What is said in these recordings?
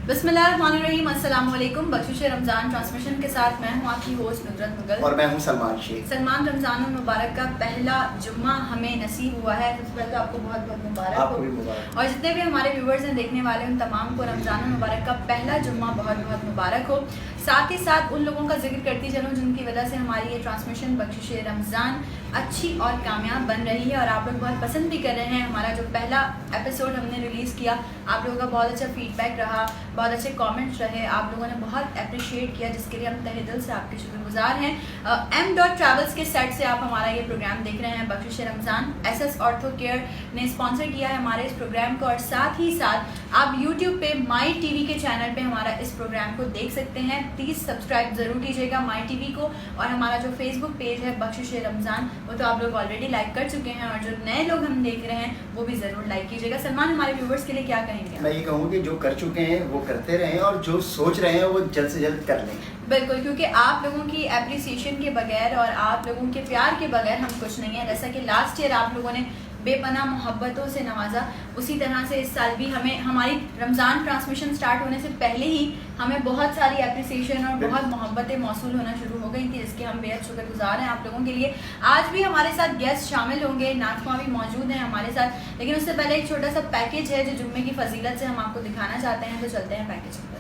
बिस्मिल्लाहिर्रहमानिर्रहीम, अस्सलाम वालेकुम। बख्शिश रमज़ान ट्रांसमिशन के साथ मैं हूँ आपकी होस्ट नुसरत मुगल और मैं हूँ सलमान शेख। सलमान, रमज़ान मुबारक का पहला जुम्मा हमें नसीब हुआ है। सबसे पहले तो आपको बहुत बहुत मुबारक आपको भी मुबारक। और जितने भी हमारे व्यूवर्स हैं, देखने वाले, उन तमाम को रमज़ान मुबारक का पहला जुम्मा बहुत बहुत मुबारक हो। साथ ही साथ उन लोगों का जिक्र करती चलूँ जिनकी वजह से हमारी ये ट्रांसमिशन बख्शिश रमज़ान अच्छी और कामयाब बन रही है और आप लोग बहुत पसंद भी कर रहे हैं। हमारा जो पहला एपिसोड हमने रिलीज़ किया, आप लोगों का बहुत अच्छा फीडबैक रहा, बहुत अच्छे कमेंट्स रहे, आप लोगों ने बहुत अप्रिशिएट किया, जिसके लिए हम तहे दिल से आपके शुक्रगुजार हैं। M.Travels के सेट से आप हमारा ये प्रोग्राम देख रहे हैं। बख्शिश रमज़ान SS ऑर्थो केयर ने स्पॉन्सर किया है हमारे इस प्रोग्राम को, और साथ ही साथ आप YouTube पे माई TV के चैनल पे हमारा इस प्रोग्राम को देख सकते हैं। प्लीज़ सब्सक्राइब ज़रूर कीजिएगा माई TV को, और हमारा जो फेसबुक पेज है बख्शिश रमज़ान, वो तो आप लोग ऑलरेडी लाइक कर चुके हैं, और जो नए लोग हम देख रहे हैं वो भी ज़रूर लाइक कीजिएगा। सलमान, हमारे व्यूवर्स के लिए क्या कहेंगे? मैं ये कहूँगी कि जो कर चुके हैं वो करते रहें, और जो सोच रहे हैं वो जल्द से जल्द कर लें। बिल्कुल, क्योंकि आप लोगों की एप्रिसिएशन के बगैर और आप लोगों के प्यार के बगैर हम कुछ नहीं है। जैसा कि लास्ट ईयर आप लोगों ने बेपनाह मोहब्बतों से नवाजा, उसी तरह से इस साल भी हमें हमारी रमज़ान ट्रांसमिशन स्टार्ट होने से पहले ही हमें बहुत सारी एप्रिसिएशन और बहुत मोहब्बतें मौसूल होना शुरू हो गई थी, जिसके हम बेहद शुक्रगुजार हैं आप लोगों के लिए। आज भी हमारे साथ गेस्ट शामिल होंगे, नाज़मा भी मौजूद हैं हमारे साथ, लेकिन उससे पहले एक छोटा सा पैकेज है जो जुम्मे की फजीलत से हम आपको दिखाना चाहते हैं, तो चलते हैं पैकेज की तरफ।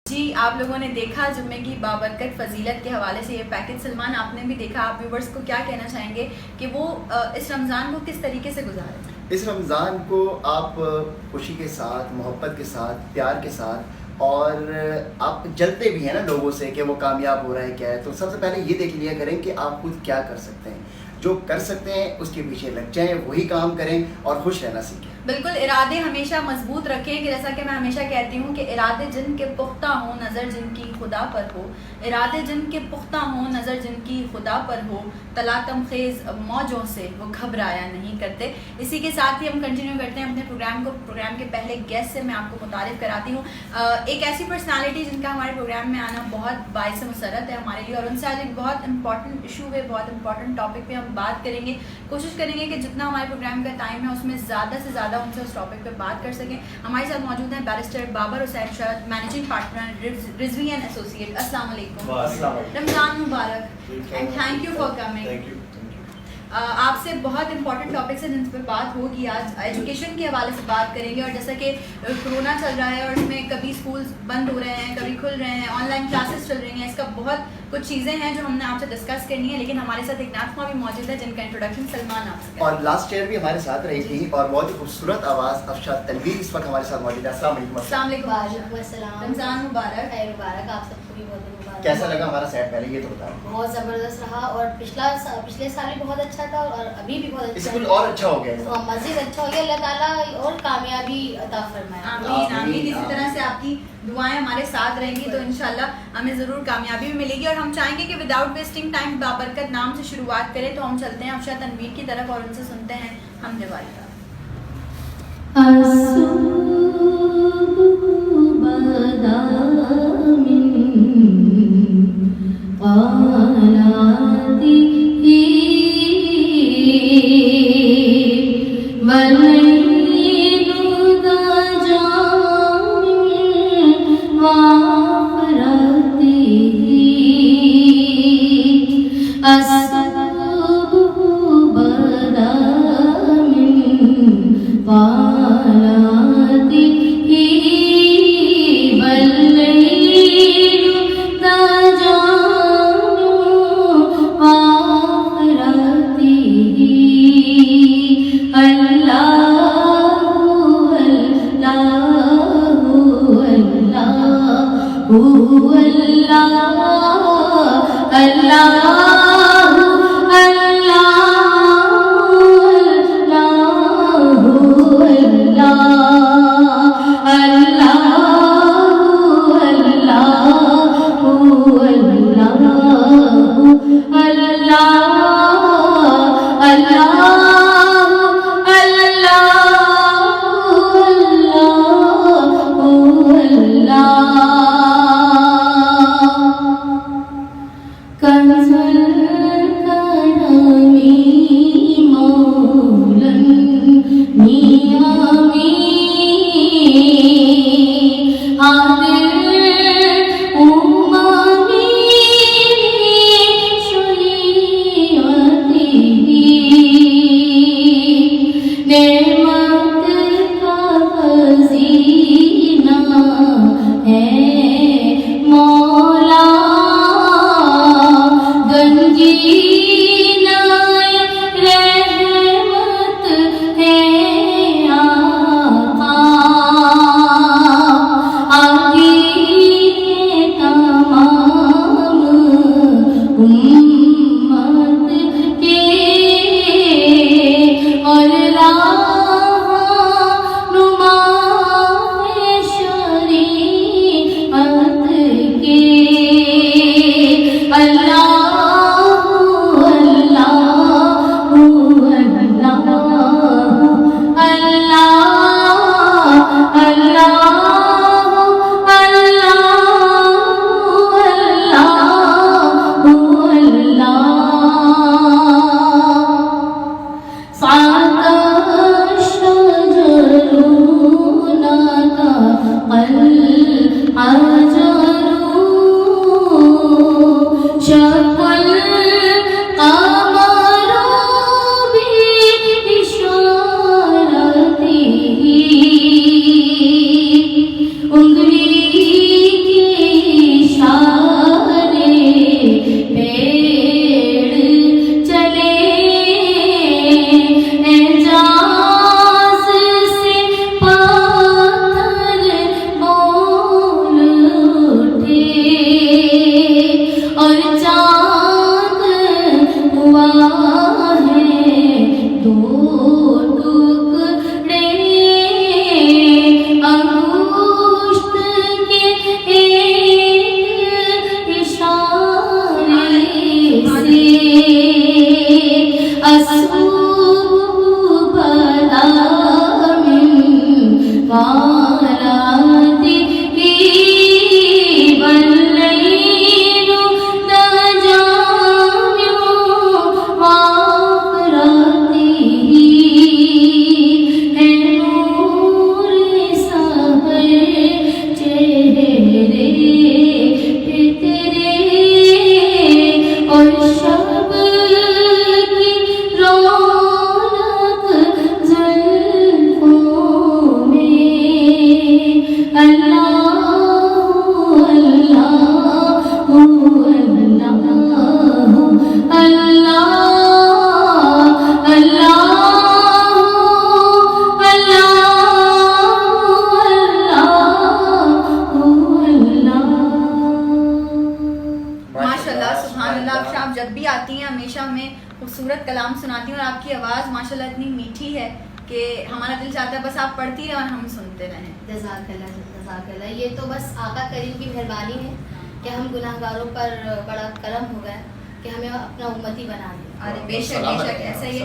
जी, आप लोगों ने देखा जुम्मे की बाबरकत फजीलत के हवाले से ये पैकेज। सलमान, आपने भी देखा, आप व्यूवर्स को क्या कहना चाहेंगे कि वो इस रमज़ान को किस तरीके से गुजारें? इस रमज़ान को आप खुशी के साथ, मोहब्बत के साथ, प्यार के साथ, और आप जलते भी हैं ना लोगों से कि वो कामयाब हो रहा है क्या है, तो सबसे पहले ये देख लिया करें कि आप खुद क्या कर सकते हैं। जो कर सकते हैं उसके पीछे लग जाएं, वही काम करें और खुश रहना सीखें। बिल्कुल, इरादे हमेशा मजबूत रखें, कि जैसा कि मैं हमेशा कहती हूँ कि इरादे जिनके पुख्ता हों, नज़र जिनकी खुदा पर हो। इरादे जिनके पुख्ता हों, नज़र जिनकी खुदा पर हो, तलातम खेज़ मौजों से वो घबराया नहीं करते। इसी के साथ ही हम कंटिन्यू करते हैं अपने प्रोग्राम को। प्रोग्राम के पहले गेस्ट से मैं आपको मुतारिफ कराती हूँ, एक ऐसी पर्सनालिटी जिनका हमारे प्रोग्राम में आना बहुत बाइस मुसरत है हमारे लिए, और उनसे आज एक बहुत इंपॉर्टेंट इशू है, बहुत इंपॉर्टेंट टॉपिक पे हम बात करेंगे। कोशिश करेंगे कि जितना हमारे प्रोग्राम का टाइम है उसमें ज़्यादा से ज़्यादा उनसे उस टॉपिक पे बात कर सकें। हमारे साथ मौजूद हैं barrister Babar Hussain Shah, managing partner Rizvi and associate. अस्सलाम वालेकुम, रमज़ान मुबारक and thank you for coming. आपसे बहुत इंपॉर्टेंट टॉपिक्स हैं जिन पर बात होगी आज। एजुकेशन के हवाले से बात करेंगे, और जैसा कि कोरोना चल रहा है और इसमें कभी स्कूल्स बंद हो रहे हैं, कभी खुल रहे हैं, ऑनलाइन क्लासेस चल रही हैं, इसका बहुत कुछ चीज़ें हैं जो हमने आपसे डिस्कस करनी है। लेकिन हमारे साथ एक नाज़मा भी मौजूद है जिनका इंट्रोडक्शन सलमान आपसे, और लास्ट ईयर भी हमारे साथ रही थी, और बहुत ही खूबसूरत आवाज़ अफशा तनवीर इस वक्त हमारे साथ मौजूद है। अस्सलाम वालेकुम, रमज़ान मुबारक। आप सबको भी बहुत मुबारक। कैसा लगा हमारा सेट, पहले ये तो बताओ। बहुत ज़बरदस्त रहा, और पिछले साल भी बहुत अच्छा था, और अभी भी बहुत अच्छा स्कूल और अच्छा हो गया, तो मज़ीद अच्छा हो गया। अल्लाह ताला और कामयाबी अता फरमाए। आमीन आमीन। इसी तरह से आपकी दुआएं हमारे साथ रहेंगी तो इंशाल्लाह हमें ज़रूर कामयाबी भी मिलेगी। और हम चाहेंगे कि विदाउट वेस्टिंग टाइम बाबरकत नाम से शुरुआत करें, तो हम चलते हैं अफशा तनवीर की तरफ और उनसे सुनते हैं हम दिवाली। अल्लाह खूबसूरत कलाम सुनाती हैं और आपकी आवाज़ माशाल्लाह इतनी मीठी है कि हमारा दिल चाहता है बस आप पढ़ती रहें और हम सुनते रहें। जज़ाकल्लाह। ये तो बस आका करीम की मेहरबानी है कि हम गुनाहगारों पर बड़ा करम हो गया कि हमें अपना उम्मती बना दिया। अरे बेशक बेशक ऐसा ही है।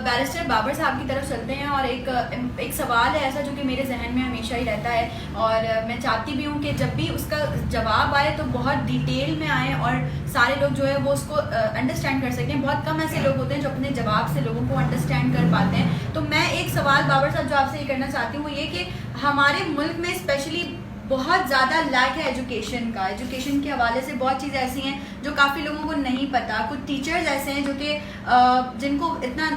बैरिस्टर बाबर साहब की तरफ चलते हैं और एक सवाल है ऐसा जो कि मेरे जहन में हमेशा ही रहता है और मैं चाहती भी हूँ कि जब भी उसका जवाब आए तो बहुत डिटेल में आए और सारे लोग जो है वो उसको अंडरस्टैंड कर सकें। बहुत कम ऐसे लोग होते हैं जो अपने जवाब से लोगों को अंडरस्टैंड कर पाते हैं। तो मैं एक सवाल बाबर साहब जो आपसे ये करना चाहती हूँ वो ये कि हमारे मुल्क में स्पेशली बहुत ज़्यादा लैक है एजुकेशन का। एजुकेशन के हवाले से बहुत चीज़ें ऐसी हैं जो काफ़ी लोगों को नहीं पता। कुछ टीचर्स ऐसे हैं जो कि जिनको इतना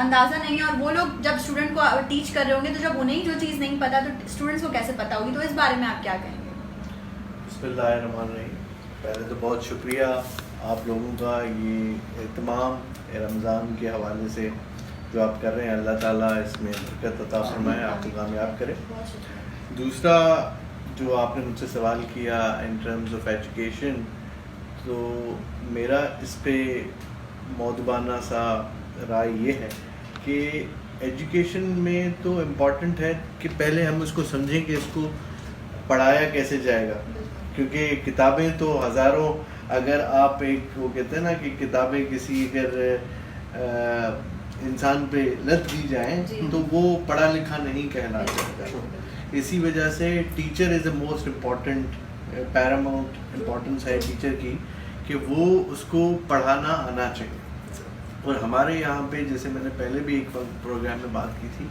अंदाज़ा नहीं है और वो लोग जब स्टूडेंट को टीच कर रहे होंगे तो जब उन्हें जो चीज़ नहीं पता तो स्टूडेंट्स को कैसे पता होगी। तो इस बारे में आप क्या कहेंगे? बिस्मिल्लाहिर्रहमानिर्रहीम। पहले तो बहुत शुक्रिया आप लोगों का ये एहतमाम रमज़ान के हवाले से जो आप कर रहे हैं। अल्लाह ताला इसमें बरकत अता फरमाए, आपको कामयाब करे। दूसरा जो आपने मुझसे सवाल किया इन टर्म्स ऑफ एजुकेशन, तो मेरा इस पे मौदबाना सा राय ये है कि एजुकेशन में तो इम्पॉर्टेंट है कि पहले हम उसको समझें कि इसको पढ़ाया कैसे जाएगा, क्योंकि किताबें तो हज़ारों अगर आप एक वो कहते हैं ना कि किताबें किसी अगर इंसान पे लत दी जाए तो वो पढ़ा लिखा नहीं कहलाता। इसी वजह से teacher is the most important Paramount importance है टीचर की, कि वो उसको पढ़ाना आना चाहिए। और हमारे यहाँ पे जैसे मैंने पहले भी एक प्रोग्राम में बात की थी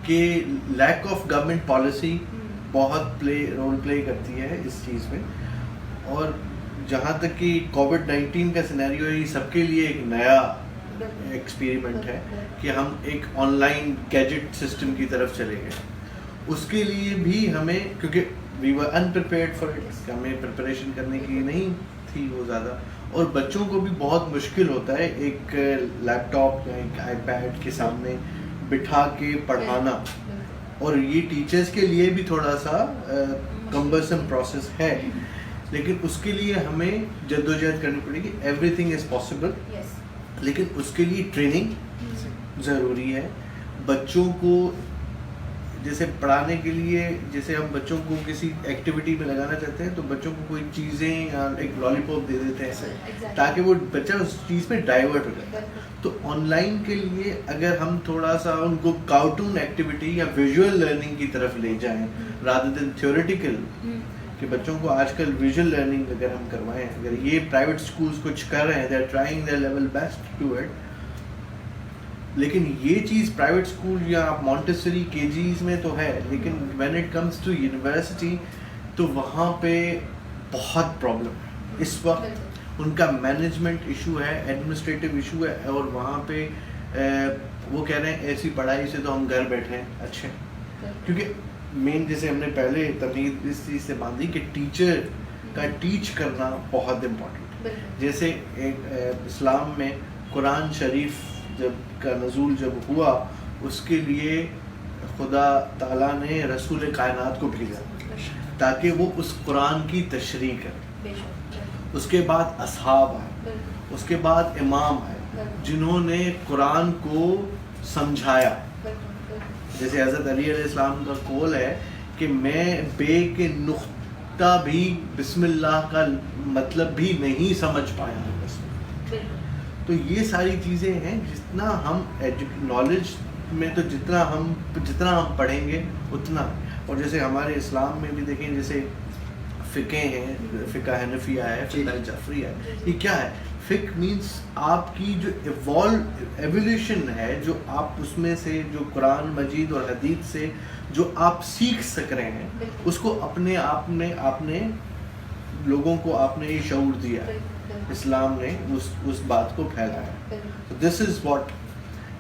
कि लैक ऑफ गवर्नमेंट पॉलिसी बहुत रोल प्ले करती है इस चीज़ में। और जहाँ तक कि कोविड-19 का सिनेरियो है, सबके लिए एक नया एक्सपेरिमेंट है कि हम एक ऑनलाइन गैजेट सिस्टम की तरफ चले गए। उसके लिए भी हमें, क्योंकि we were unprepared for it, हमें प्रिपरेशन करने की नहीं थी वो ज़्यादा, और बच्चों को भी बहुत मुश्किल होता है एक लैपटॉप या एक आईपैड के सामने बिठा के पढ़ाना। और ये टीचर्स के लिए भी थोड़ा सा कम्बरसम प्रोसेस है, लेकिन उसके लिए हमें जद्दोजहद करनी पड़ेगी। एवरीथिंग इज़ पॉसिबल, लेकिन उसके लिए ट्रेनिंग ज़रूरी है। बच्चों को जैसे पढ़ाने के लिए, जैसे हम बच्चों को किसी एक्टिविटी में लगाना चाहते हैं तो बच्चों को कोई चीज़ें या एक लॉलीपॉप दे देते हैं ताकि वो बच्चा उस चीज़ में डाइवर्ट हो जाए। तो ऑनलाइन के लिए अगर हम थोड़ा सा उनको कार्टून एक्टिविटी या विजुअल लर्निंग की तरफ ले जाएं रादर देन थ्योरेटिकल, कि बच्चों को आजकल विजुअल लर्निंग अगर हम करवाएं, अगर ये प्राइवेट स्कूल्स कुछ कर रहे हैं, they are trying their level best to it, लेकिन ये चीज़ प्राइवेट स्कूल या मॉन्टेसरी केजीज में तो है, लेकिन when it comes to university तो वहाँ पे बहुत प्रॉब्लम है। इस वक्त उनका मैनेजमेंट इशू है, एडमिनिस्ट्रेटिव इशू है, और वहाँ पे वो कह रहे हैं ऐसी पढ़ाई से तो हम घर बैठे हैं अच्छे। क्योंकि मेन जैसे हमने पहले तमीज़ इस चीज़ से बांधी कि टीचर का टीच करना बहुत इम्पोर्टेंट। जैसे एक इस्लाम में कुरान शरीफ का नज़ूल जब हुआ, उसके लिए खुदा ताला ने रसूल कायनात को भेजा ताकि वो उस कुरान की तशरीह करे। उसके बाद असहाब आए, उसके बाद इमाम आए जिन्होंने कुरान को समझाया। जैसे हज़रत अली अलैहिस्सलाम का कौल है कि मैं बे के नुक्ता भी बिस्मिल्लाह का मतलब भी नहीं समझ पाया। तो ये सारी चीज़ें हैं, जितना हम नॉलेज में तो जितना हम पढ़ेंगे उतना। और जैसे हमारे इस्लाम में भी देखें, जैसे फ़िक़े हैं, फ़िक़ा हनफिया है, फ़िक़ा जफ़रिया है। ये क्या है? फ़िक़ मीन्स आपकी जो एवोल्यूशन है, जो आप उसमें से जो कुरान मजीद और हदीस से जो आप सीख सक रहे हैं, उसको अपने आप में आपने लोगों को आपने ये शऊर दिया। इस्लाम ने उस बात को फैलाया। This is what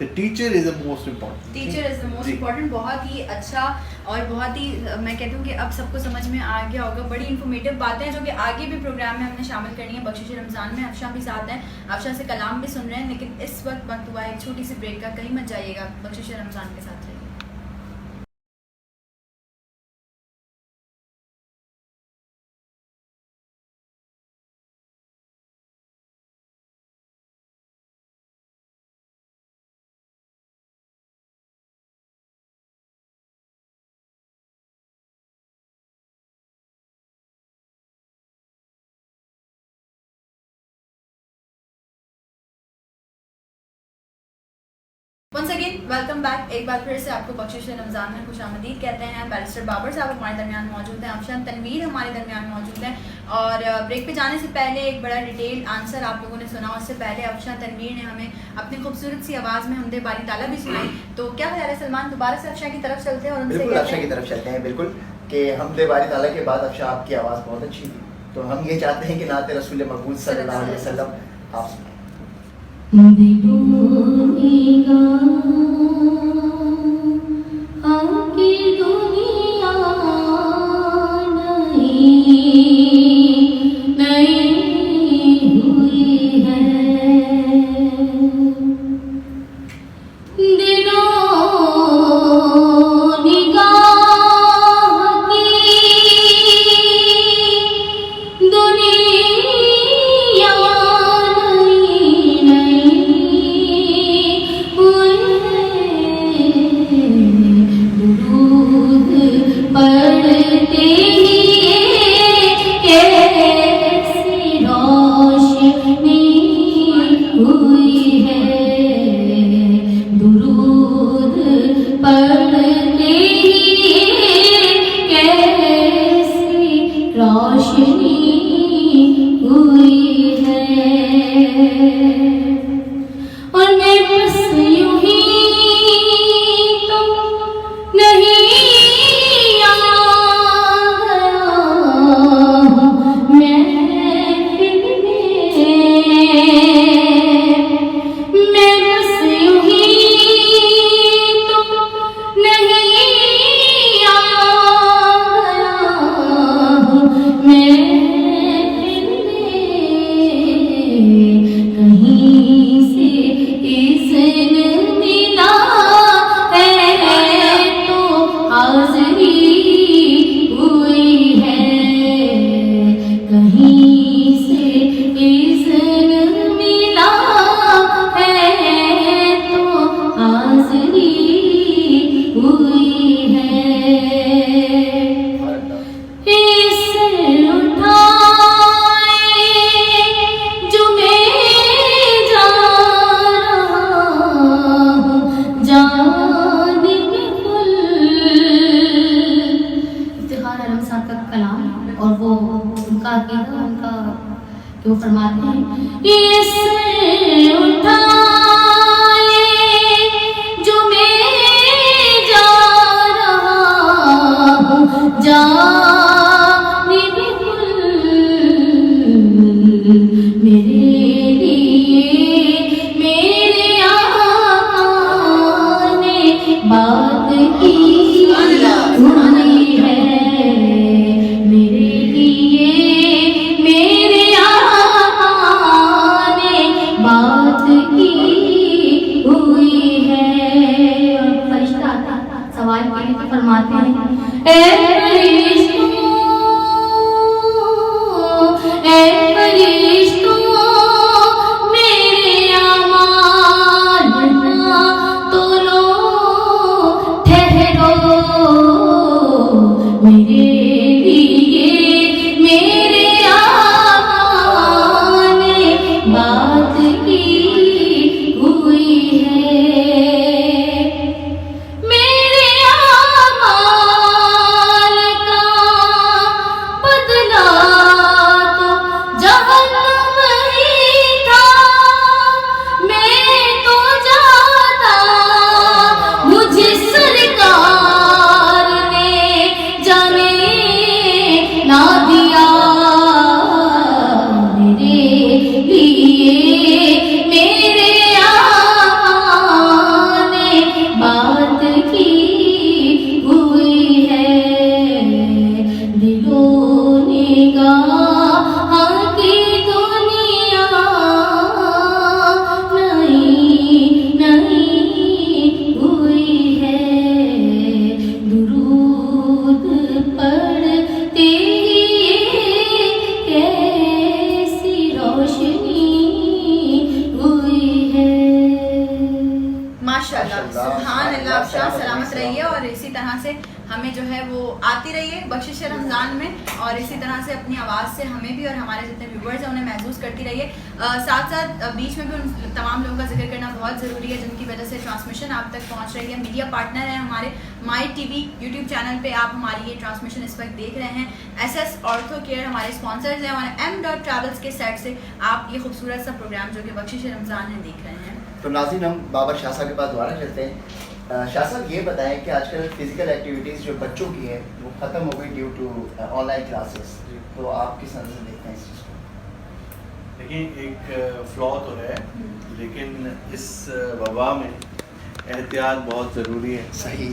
the teacher is the most important. Teacher is the most important. बहुत ही अच्छा और बहुत ही मैं कहती हूँ कि अब सबको समझ में आ गया होगा। बड़ी इन्फॉर्मेटिव बातें हैं जो कि आगे भी प्रोग्राम में हमने शामिल करनी है। बख्शिश रमज़ान में अफशा भी साथ हैं, अफशा से कलाम भी सुन रहे हैं, लेकिन इस वक्त हुआ एक छोटी सी ब्रेक का। कहीं मत जाइएगा, बख्शिश रमज़ान के साथ रहिए। Once again, welcome back। एक बार फिर से आपको बख्शिश रमज़ान में खुशामदीद कहते हैं। बैरिस्टर बाबर साहब हमारे दरमियान मौजूद हैं, अफशान तनवीर हमारे दरमियान मौजूद हैं। और ब्रेक पे जाने से पहले एक बड़ा डिटेल आंसर आप लोगों ने सुना। उससे पहले अफशान तनवीर ने हमें अपनी खूबसूरत सी आवाज़ में हमदे बारी ताला भी सुनाई। तो क्या ख्याल है सलमान, दोबारा से अफशा की तरफ चलते हैं और उनसे बिल्कुल अफशा की तरफ चलते हैं। बिल्कुल कि हमदे बारी ताला के बाद अफशा आपकी आवाज़ बहुत अच्छी थी, तो हम ये चाहते हैं कि नात रसूल मक़बूल सल्लल्लाहु अलैहि वसल्लम आप सुनाएं। आपकी दुनिया नई हुई है, दिलों निगाह की दुनिया नई हुई है। और मैं बस यूं ही तो नहीं आ गया महफिल में, मैं बस यूं ही तो नहीं आ गया महफिल में, कहीं से इज़्न मिला है तो हाज़री हुई है, कहीं से इज़्न मिला है तो हाज़री हुई है। इसे उठाए जो मैं जा रहा हूँ जानिब कुल। इफ्तिखार आलम साहब का कलाम और वो उनका अकीदा उनका कि वो फरमाते हैं इसे उठाए जो मैं जा रहा हूँ जानिब कुल, मेरे लिए मेरे आका ने बात की हुई है, मेरे लिए मेरे आका ने बात की हुई है। और फरिश्ता सवाल के लिए फरमाते हैं ए फरिश्तों मेरे अमान ना तोलो ठहरो, मेरे लिए मेरे आका ने बात की हुई है, मेरे आमाल का बदला तो जहन्नम ही था, मैं तो जाता मुझे सरकार ने जाने ना दिया, मेरे लिए मेरे आका ने बात की हुई है, दिलो निगाह की दुनिया नहीं नहीं हुई है, दुरूद पढ़ते ही कैसी रोशनी हुई है। माशाल्लाह, माशाल्लाह, सुभान अल्लाह। आप शाह माशाल्लाह, सलामत रहिए और इसी तरह से हमें जो है वो आती रहिए बख्शिश रमज़ान में, और इसी तरह से अपनी आवाज़ से हमें भी और हमारे जितने व्यूवर्स हैं उन्हें महसूस करती रहिए। साथ साथ बीच में भी उन तमाम लोगों का जिक्र करना बहुत ज़रूरी है जिनकी वजह से ट्रांसमिशन आप तक पहुंच रही है। मीडिया पार्टनर हैं हमारे माई टीवी यूट्यूब चैनल पे, आप हमारी ये ट्रांसमिशन इस वक्त देख रहे हैं। SS ऑर्थो केयर हमारे स्पॉन्सर्स हैं, और M.Travels के सेट से आप ये खूबसूरत सा प्रोग्राम जो कि बख्शिश रमज़ान है देख रहे हैं। तो नाज़रीन, हम बाबर शाह साहब के पास दोबारा चलते हैं। शाह साहब ये बताएं कि आजकल फिजिकल एक्टिविटीज़ जो बच्चों की है वो ख़त्म हो गई ड्यू टू ऑनलाइन क्लासेस, तो आप किस नज़र से देखते हैं इस चीज़ को? देखिए, एक फ्लॉ तो है, लेकिन इस वबा में एहतियात बहुत ज़रूरी है। सही।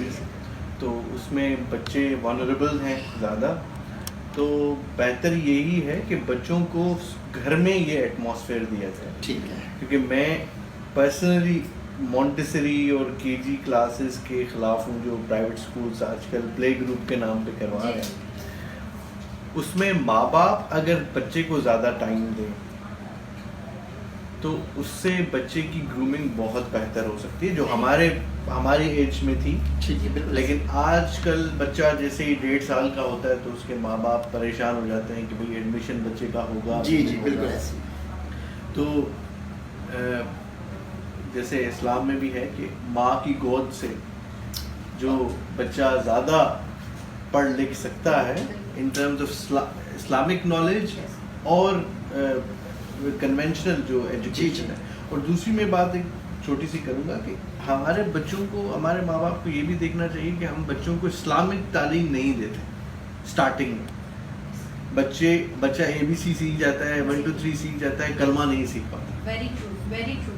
तो उसमें बच्चे वनरेबल हैं ज़्यादा, तो बेहतर यही है कि बच्चों को घर में ये एटमॉस्फेयर दिया जाए। ठीक है। क्योंकि मैं पर्सनली मॉन्टेसरी और केजी क्लासेस के ख़िलाफ़ हूँ, जो प्राइवेट स्कूल्स आजकल प्ले ग्रुप के नाम पे करवा रहे हैं। उसमें माँ बाप अगर बच्चे को ज़्यादा टाइम दें तो उससे बच्चे की ग्रूमिंग बहुत बेहतर हो सकती है, जो हमारे एज में थी। ठीक है, बिल्कुल। लेकिन आजकल बच्चा जैसे ही 1.5 साल का होता है तो उसके माँ बाप परेशान हो जाते हैं कि भाई एडमिशन बच्चे का होगा। जी जी, बिल्कुल ऐसे। तो जैसे इस्लाम में भी है कि माँ की गोद से जो बच्चा ज़्यादा पढ़ लिख सकता है in terms of Islamic knowledge और कन्वेंशनल जो एजुकेशन है। और दूसरी में बात छोटी सी करूँगा कि हमारे बच्चों को, हमारे माँ बाप को ये भी देखना चाहिए कि हम बच्चों को इस्लामिक तालीम नहीं देते स्टार्टिंग में। बच्चा ABC सीख जाता है, 1 2 3 सीख जाता है, कलमा नहीं सीख पाता। Very true, very true.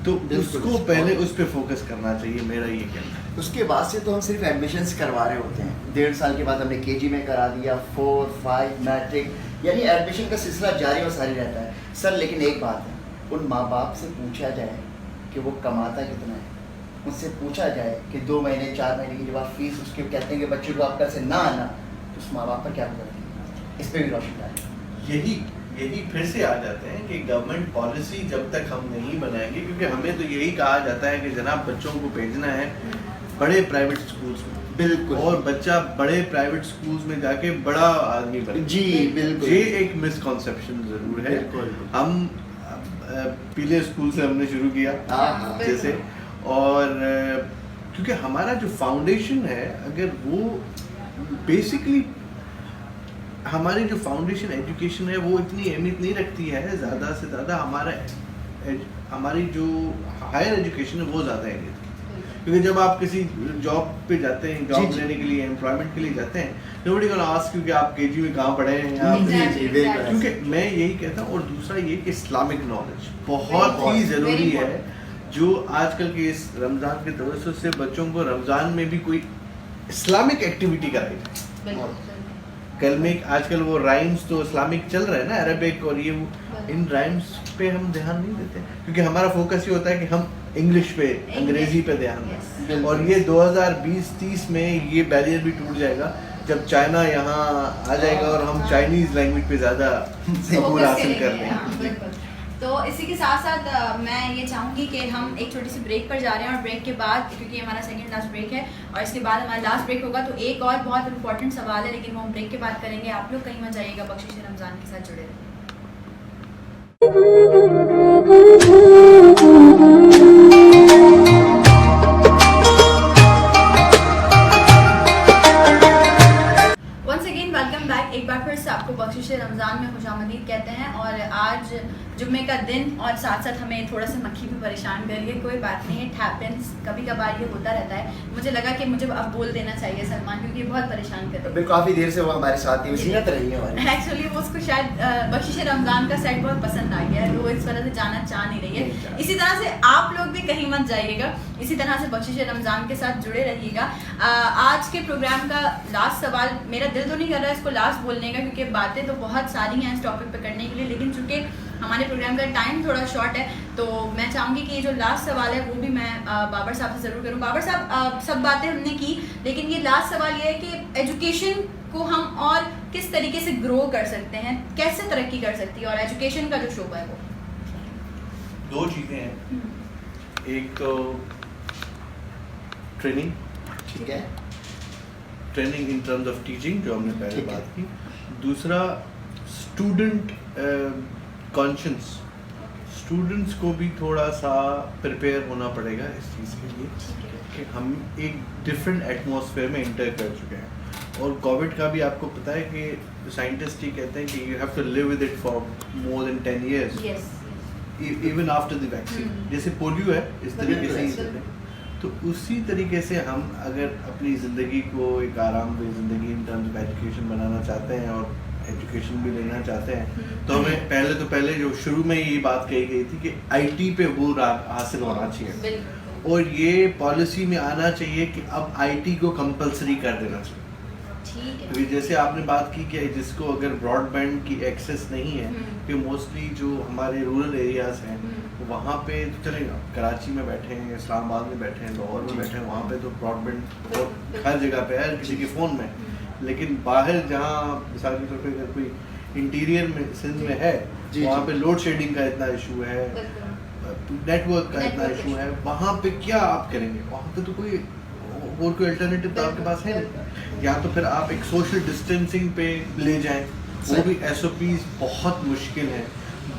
तो बिल्कुल। उसको पहले उस पर फोकस करना चाहिए, मेरा ये कहना है। उसके बाद से तो हम सिर्फ एडमिशन्स करवा रहे होते हैं। 1.5 साल के बाद हमने KG में करा दिया, 4 5 मैट्रिक, यानी एडमिशन का सिलसिला जारी और सारी रहता है सर। लेकिन एक बात है, उन माँ बाप से पूछा जाए कि वो कमाता कितना है, उनसे पूछा जाए कि 2 महीने 4 महीने की जब आप फीस उसके कहते हैं कि बच्चे को आप घर से ना आना, तो उस माँ बाप पर क्या गुजरती है? इस पर भी रोशनी डालें। यही फिर से आ जाते हैं कि गवर्नमेंट पॉलिसी जब तक हम नहीं बनाएंगे, क्योंकि हमें तो यही कहा जाता है कि जनाब बच्चों को भेजना है बड़े प्राइवेट स्कूल्स में, बिल्कुल, और बच्चा बड़े प्राइवेट स्कूल्स में जाके बड़ा आदमी बने। जी बिल्कुल, ये एक मिसकॉन्सेप्शन जरूर है। बिल्कुल। हम पीले स्कूल से हमने शुरू किया हाँ, जैसे, और क्योंकि हमारा जो फाउंडेशन है, अगर वो बेसिकली हमारी जो फाउंडेशन एजुकेशन है वो इतनी अहमियत नहीं रखती है, ज़्यादा से ज़्यादा हमारी जो हायर एजुकेशन है वो ज़्यादा अहमियत है। क्योंकि जब आप किसी जॉब पे जाते हैं, जॉब लेने के लिए, एम्प्लॉयमेंट के लिए जाते हैं, नोबडी गोना आस्क यू कि आप KG में कहाँ पढ़े हैं या Exactly, exactly. क्योंकि मैं यही कहता हूँ। और दूसरा ये कि इस्लामिक नॉलेज बहुत ही ज़रूरी है, जो आजकल के इस रमज़ान के तवज्जुह से बच्चों को रमज़ान में भी कोई इस्लामिक एक्टिविटी कराई जाए। कल में आजकल वो राइम्स तो इस्लामिक चल रहे हैं ना, अरबिक और ये वो, इन राइम्स पे हम ध्यान नहीं देते, क्योंकि हमारा फोकस ये होता है कि हम इंग्लिश पे, अंग्रेजी पे ध्यान दें। और ये 2020-30 में ये बैरियर भी टूट जाएगा जब चाइना यहाँ आ जाएगा और हम चाइनीज लैंग्वेज पे ज़्यादा अबूर हासिल कर रहे हैं। तो इसी के साथ साथ मैं ये चाहूँगी कि हम एक छोटी सी ब्रेक पर जा रहे हैं, और ब्रेक के बाद, क्योंकि हमारा सेकंड लास्ट ब्रेक है और इसके बाद हमारा लास्ट ब्रेक होगा, तो एक और बहुत इंपॉर्टेंट सवाल है, लेकिन वो हम ब्रेक के बाद करेंगे। आप लोग कहीं मत जाइएगा, बख्शिश रमज़ान के साथ जुड़े रहिए। Once again welcome back. एक बार फिर से आपको बख्शिश रमज़ान में खुशामदीद कहते हैं। और आज जुम्मे का दिन और साथ साथ हमें थोड़ा सा मक्खी भी परेशान कर रही है, कोई बात नहीं, इट हैपेंस, कभी कभार ये होता रहता है। मुझे लगा कि मुझे अब बोल देना चाहिए सलमान, क्योंकि ये बहुत परेशान कर रही है। काफ़ी देर से वो हमारे साथ ही वसीयत रही है हमारी। एक्चुअली वो उसको शायद बख्शिश रमज़ान का सेट बहुत पसंद आ गया है, वो इस वजह से जाना चाह नहीं रही है। इसी तरह से आप लोग भी कहीं मत जाइएगा, इसी तरह से बख्शिश रमज़ान के साथ जुड़े रहिएगा। आज के प्रोग्राम का लास्ट सवाल, मेरा दिल तो नहीं कर रहा है इसको लास्ट बोलने का, क्योंकि बातें तो बहुत सारी हैं इस टॉपिक पे करने के लिए, लेकिन चूंकि हमारे प्रोग्राम का टाइम थोड़ा शॉर्ट है, तो मैं चाहूँगी कि ये जो लास्ट सवाल है वो भी मैं बाबर साहब से ज़रूर करूँ। बाबर साहब, सब बातें हमने की, लेकिन ये लास्ट सवाल ये है कि एजुकेशन को हम और किस तरीके से ग्रो कर सकते हैं, कैसे तरक्की कर सकती है, और एजुकेशन का जो शोबा है वो? 2 चीज़ें हैं, एक तो ट्रेनिंग, ठीक है, training in terms of teaching जो हमने पहले ठीक है। बात की। दूसरा स्टूडेंट कॉन्शियस, स्टूडेंट्स को भी थोड़ा सा प्रिपेयर होना पड़ेगा इस चीज़ के लिए कि हम एक डिफरेंट एटमॉस्फेयर में इंटर कर चुके हैं। और कोविड का भी आपको पता है कि साइंटिस्ट ही कहते हैं कि you have to live with it for more than 10 years, even after the vaccine. जैसे पोलियो है, इस तरीके से ही, तो उसी तरीके से हम अगर अपनी ज़िंदगी को एक आरामदेह ज़िंदगी इन टर्म्स ऑफ एजुकेशन बनाना चाहते हैं और एजुकेशन भी लेना चाहते हैं, तो हमें पहले जो शुरू में ये बात कही गई थी कि IT पे वो हासिल होना चाहिए, और ये पॉलिसी में आना चाहिए कि अब IT को कंपलसरी कर देना चाहिए। ठीक है। जैसे आपने बात की कि जिसको अगर ब्रॉडबैंड की एक्सेस नहीं है, कि मोस्टली जो हमारे रूरल एरियाज हैं वहाँ पे तो चलेगा, कराची में बैठे हैं, इस्लामाबाद में बैठे हैं, लाहौर में बैठे हैं, वहाँ पे तो ब्रॉडबैंड हर जगह पे है, किसी के फ़ोन में। लेकिन बाहर जहाँ मिसाल के तौर पर अगर कोई इंटीरियर में सिंध में है, वहाँ पे लोड शेडिंग का इतना इशू है, नेटवर्क का इतना इशू है, वहाँ पे क्या आप करेंगे? वहाँ पे तो कोई और कोई अल्टरनेटिव तो आपके पास है नहीं। या तो फिर आप एक सोशल डिस्टेंसिंग पे ले जाएं, वो भी SOPs बहुत मुश्किल है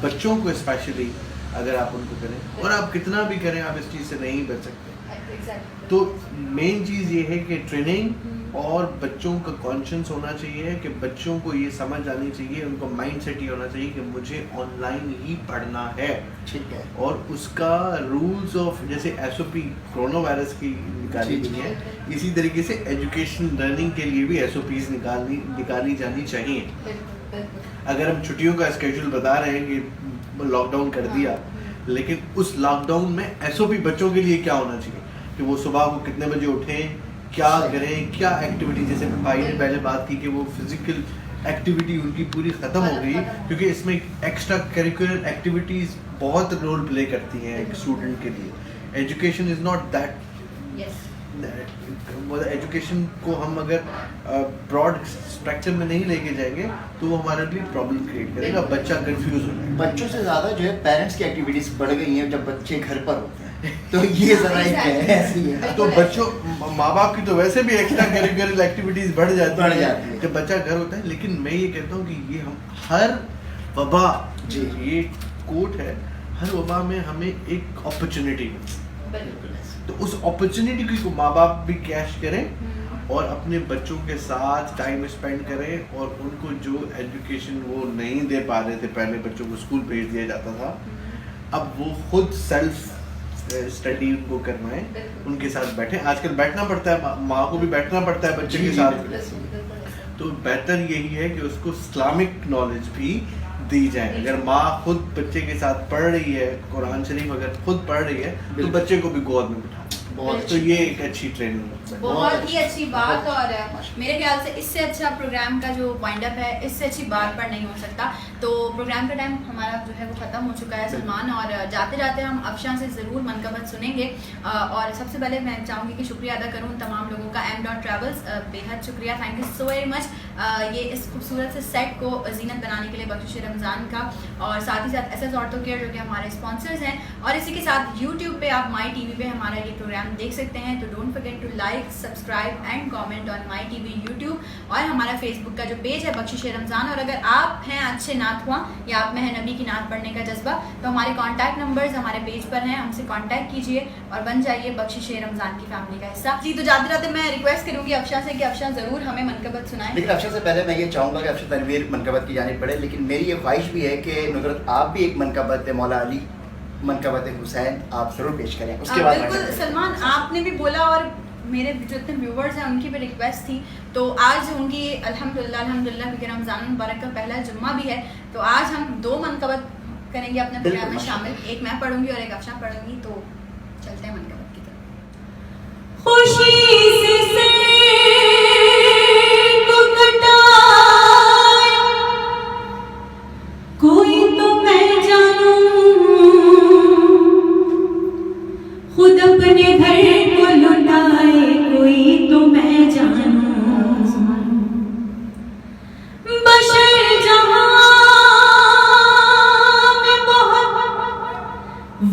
बच्चों को स्पेशली अगर आप उनको करें, और आप कितना भी करें आप इस चीज़ से नहीं बच सकते। तो मेन चीज़ ये है कि ट्रेनिंग और बच्चों का कॉन्शियस होना चाहिए कि बच्चों को ये समझ आनी चाहिए, उनको माइंड सेट ये होना चाहिए कि मुझे ऑनलाइन ही पढ़ना है। ठीक है। और उसका रूल्स ऑफ जैसे SOP कोरोना वायरस की निकाली गई है, इसी तरीके से एजुकेशन लर्निंग के लिए भी SOPs निकाली जानी चाहिए। अगर हम छुट्टियों का स्केड्यूल बता रहे हैं कि लॉकडाउन कर दिया, लेकिन उस लॉकडाउन में SOP बच्चों के लिए क्या होना चाहिए कि वो सुबह को कितने बजे उठें, क्या करें, क्या एक्टिविटी, जैसे भाई ने पहले बात की कि वो फिजिकल एक्टिविटी उनकी पूरी ख़त्म हो गई, क्योंकि इसमें एक्स्ट्रा करिकुलर एक्टिविटीज़ बहुत रोल प्ले करती हैं एक स्टूडेंट के लिए। Education is not that, education को हम अगर ब्रॉड स्ट्रक्चर में नहीं लेके जाएंगे तो वो हमारे लिए प्रॉब्लम क्रिएट करेगा, बच्चा कंफ्यूज हो जाएगा। बच्चों से ज़्यादा जो है पेरेंट्स की एक्टिविटीज़ बढ़ गई हैं जब बच्चे घर पर होते हैं, तो ये ज़रा एक ऐसी है। तो बच्चों, माँ बाप की तो वैसे भी एक्स्ट्रा करिकुलर एक्टिविटीज बढ़ जाती है जब बच्चा घर होता है। लेकिन मैं ये कहता हूँ कि ये हम हर वबा, जी ये कोट है, हर वबा में हमें एक अपॉर्चुनिटी है, तो उस अपॉर्चुनिटी को माँ बाप भी कैश करें और अपने बच्चों के साथ टाइम स्पेंड करें, और उनको जो एजुकेशन वो नहीं दे पा रहे थे, पहले बच्चों को स्कूल भेज दिया जाता था, अब वो खुद सेल्फ स्टडी उनको करवाएं, उनके साथ बैठें। आजकल बैठना पड़ता है, माँ को भी बैठना पड़ता है बच्चे के साथ, तो बेहतर यही है कि उसको इस्लामिक नॉलेज भी दी जाए। अगर माँ खुद बच्चे के साथ पढ़ रही है, कुरान शरीफ अगर खुद पढ़ रही है, तो बच्चे को भी गोद में बिठा, तो ये एक अच्छी ट्रेनिंग है। बहुत ही अच्छी बात, और मेरे ख्याल से इससे अच्छा प्रोग्राम का जो वाइंड अप है, इससे अच्छी बात पर नहीं हो सकता। तो प्रोग्राम का टाइम हमारा जो है वो ख़त्म हो चुका है सलमान, और जाते जाते हम अफशा से ज़रूर मनकबत सुनेंगे। और सबसे पहले मैं चाहूँगी कि शुक्रिया अदा करूँ तमाम लोगों का, M.Travels बेहद शुक्रिया, thank you so very much. ये इस खूबसूरत से सेट को ज़ीनत बनाने के लिए बख्शिश रमज़ान का, और साथ ही साथ SS ऑर्थो केयर जो कि हमारे स्पॉन्सर्स हैं, और इसी के साथ यूट्यूब पे आप माई TV पे हमारा ये प्रोग्राम देख सकते हैं। तो don't forget to like, subscribe and comment on my TV YouTube, और हमारा फेसबुक का जो पेज है बख्शिश रमज़ान। और अगर आप हैं अच्छे नात हुआ या आप में है नबी की नात पढ़ने का जज्बा, तो हमारे कॉन्टैक्ट नंबर्स हमारे पेज पर हैं, हमसे कॉन्टैक्ट कीजिए और बन जाइए बख्शिश रमज़ान की फैमिली का हिस्सा। जी, तो जाते जाते मैं रिक्वेस्ट करूँगी अफशा से कि अफशा ज़रूर हमें मनकबत सुनाएं। लेकिन अफशा से पहले मैं ये चाहूँगा कि अफशा तनवीर मनकबत की जानी पड़े, लेकिन मेरी ये ख्वाहिश भी है कि नुसरत आप भी एक मनकबत मौला अली, मनकबत हुसैन आप ज़रूर पेश करें। उसके बाद बिल्कुल सलमान, आपने भी बोला और मेरे जो इतने व्यूवर्स हैं उनकी भी रिक्वेस्ट थी, तो आज उनकी अल्हम्दुलिल्लाह क्योंकि रमज़ान मुबारक का पहला जुम्मा भी है, तो आज हम 2 मनकबत करेंगे अपने प्रोग्राम में शामिल, एक मैं पढ़ूंगी और एक अफशा पढ़ूंगी। तो चलते हैं मनकबत की तरफ। खुशी से को कटाए कोई तो मैं जानूं, खुद अपने घर को लुटाए कोई तो मैं जानूं, बशर जहां में बहुत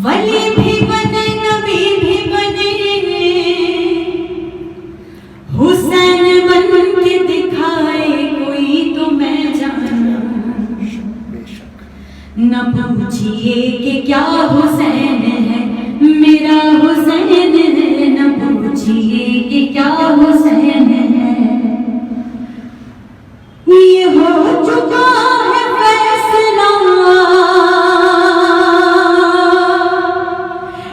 वली भी बने, नबी भी बने, हुसैन बन के दिखाए कोई तो मैं जानूं, न पूछिए कि क्या हुसैन है, मेरा हुसैन है, न पूछिए कि क्या हुसैन है, ये हो चुका है फैसला,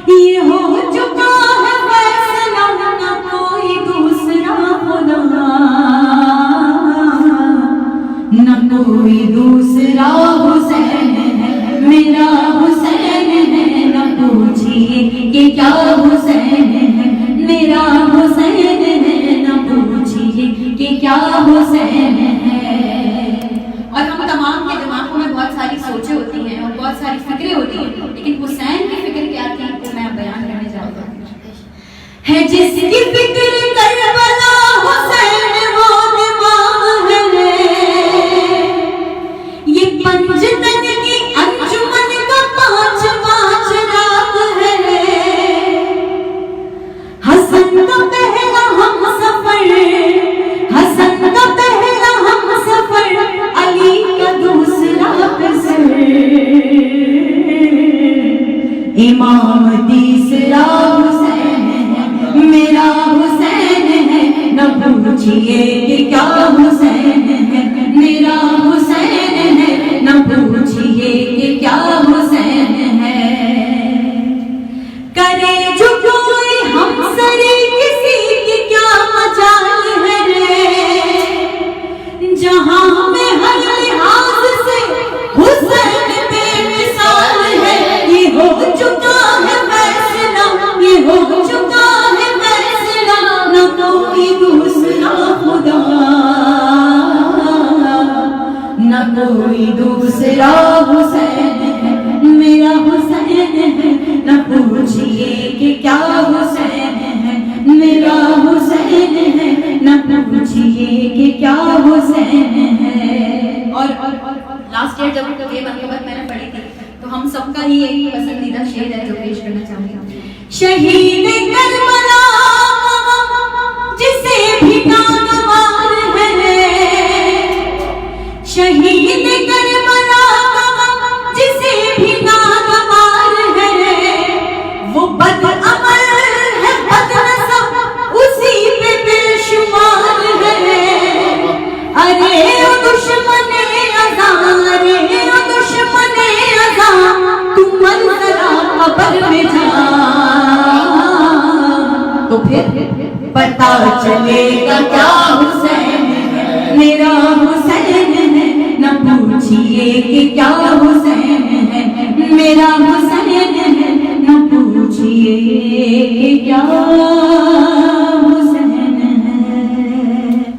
ये हो चुका है फैसला, न कोई दूसरा खुदा, न कोई दूसरा हुसैन है, मेरा हुसैन है, न पूछिए कि क्या हुसैन है, मेरा हुसैन है, न पूछिए कि क्या हुसैन है। और हम तमाम के दिमागों में बहुत सारी सोचें होती हैं और बहुत सारी फिक्रें होती हैं, लेकिन हुसैन की फिक्र क्या थी वो मैं बयान करने जा रहा हूँ। है जिसकी फिक्र करबला हुसैन वो दिमाग है, ये पंजतन की अंजुमन का 5 राग है, हसन का पहला हम सफर, हसन का पहला हम सफर, अली का दूसरा फिसर, इमाम तीसरा हुसैन है, मेरा हुसैन है, न न पूछिए कि क्या हुसैन है, मेरा हुसैन है, न पूछिए कि क्या हुसैन है। करे जो कोई हमसरी किसी की क्या मजाल है रे, जहां में हर लिहाज से हुसैन बेमिसाल है। ये हो चुका है फैसला, ये हो चुका है फैसला, न कोई दूसरा खुदा, न कोई दूसरा हुसैन है, मेरा हुसैन है, न पूछिए कि क्या हुसैन है, मेरा हुसैन है, न पूछिए कि क्या हुसैन है। और लास्ट ईयर जब ये मनकबत मैंने पढ़ी थी तो हम सबका ही एक पसंदीदा शेर है जो पेश करना चाहूंगी। शहीद करबला जिसे भी नागवार है, शहीद करबला जिसे भी नागवार है, वो बदअमल है बदनसब उसी पे बेशुमार है। अरे ओ दुश्मने अज़ां, अरे ओ दुश्मने अज़ां, तू मर जरा कब्र में जा, तो फिर पता चलेगा क्या हुसैन है, मेरा हुसैन है, न पूछिए कि क्या हुसैन है, मेरा हुसैन है, न पूछिए कि क्या हुसैन है।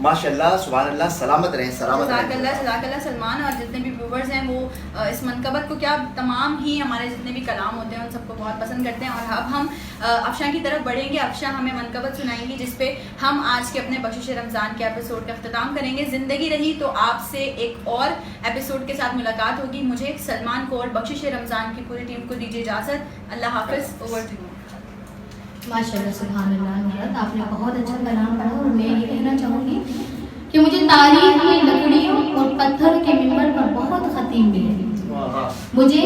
माशाल्लाह, सुभान अल्लाह, सलामत रहे, सलामत रहे। जज़ाकल्लाह सलमान। और जितने भी व्यूवर्स हैं वो इस मनकबत को क्या तमाम ही हमारे जितने भी कलाम होते हैं उन सबको बहुत पसंद करते हैं। और अब हम अफशा की तरफ बढ़ेंगे। अफशा हमें मनकबत सुनाएंगी जिसपे हम आज के अपने बख्शिश रमज़ान के एपिसोड का अख्ताम करेंगे। ज़िंदगी रही तो आपसे एक और एपिसोड के साथ मुलाकात होगी। मुझे, सलमान को और बख्शिश रमज़ान की पूरी टीम को दीजिए इजाज़त। अल्लाह हाफ़िज़। Over to you. माशाल्लाह सुभान अल्लाह नुरत, आपने बहुत अच्छा कलाम पढ़ा। और मैं ये कहना चाहूँगी कि मुझे तारीख में लकड़ियों और पत्थर के मिंबर पर बहुत खतीब मिले। मुझे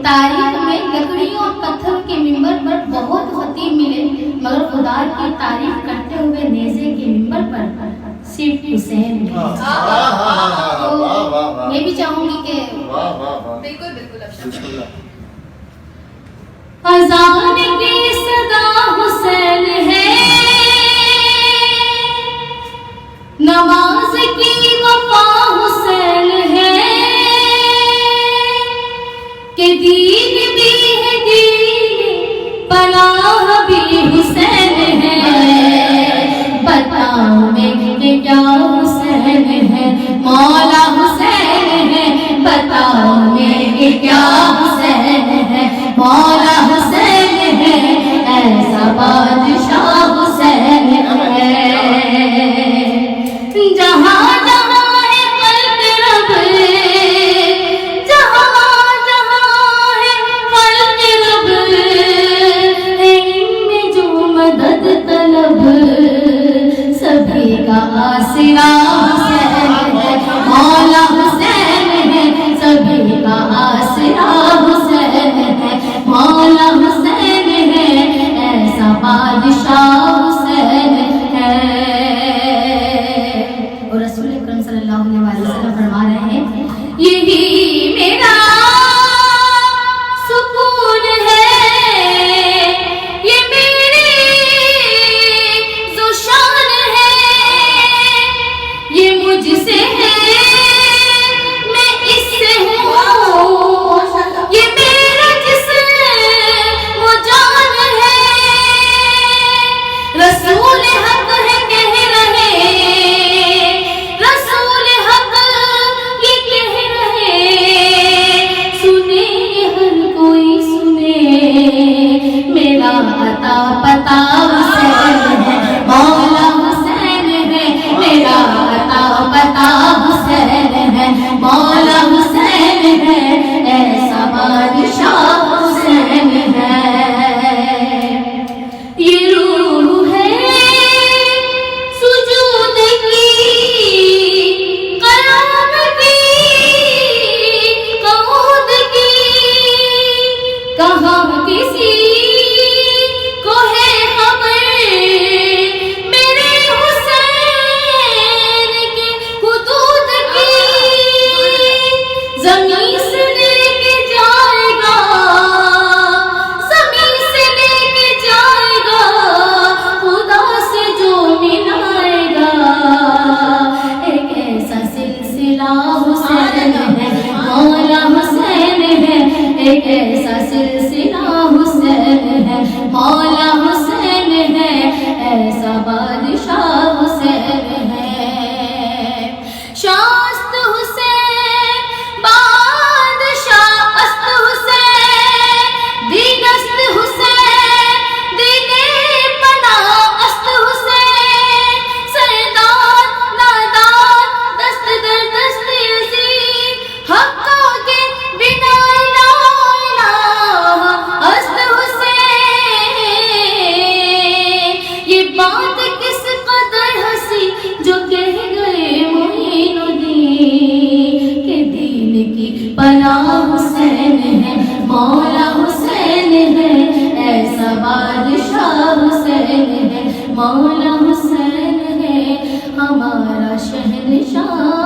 तारीख में लकड़ियों और पत्थर के मिंबर पर बहुत खतीब मिले, मगर खुदा की तारीफ करते हुए नेज़े के मिंबर पर सिर्फ हुसैन मिले। तो मैं भी चाहूँगी कि बिल्कुल बिल्कुल अफशा। अज़ान की सदा हुसैन है, नमाज की वफा हुसैन है, कि दीन भी है दीन पनाह भी हुसैन है। बताओ मैं कि क्या हुसैन है, मौला हुसैन है। बताओ मैं कि क्या हुसैन है, मौला हुसैन है। ऐसा बादशाह हुसैन है। जहाँ जहाँ है खल्क रब, जहाँ जहाँ है खल्क रब, इनमें जो मदद तलब, सभी का आसरा हुसैन है, मौला हुसैन है। सभी का आसरा हुसैन है, मौला हुसैन है। ऐसा बादशाह हुसैन है। और रसूल अकरम सल्लल्लाहु अलैहि वसल्लम फरमा रहे हैं, यही मेरा सुकून है, ये मेरी जो शान है, ये मुझसे है, मैं इससे हूँ, ये मेरा जिस्म वो जान है। रसूल हक है कह रहे, रसूल हक ये कह रहे, सुने हर कोई सुने, मेरा अता पता हुसैन है, मौला हुसैन है। मेरा अता पता हुसैन है, मौला हुसैन है। ऐसा बादशाह हुसैन है। ये रूह है सुजूद की, क़याम की, क़ऊद की, कहाँ किसी को है खबर, ऐसा बादशाह हुसैन है। शास्त हुसैन बादशाह अस्त हुसैन दीनस्त हुसैन दीने पना अस्त हुसैन सरदार नादार दस्त दर दस्त यजीद हक्का के बिना ला इलाहा अस्त हुसैन। ये बात किस कदर हंसी जो कह गए मोइनुद्दीन के दीन की पनाह हुसैन है, मौला हुसैन है, ऐसा बादशाह हुसैन है, मौला हुसैन है, हमारा शहंशाह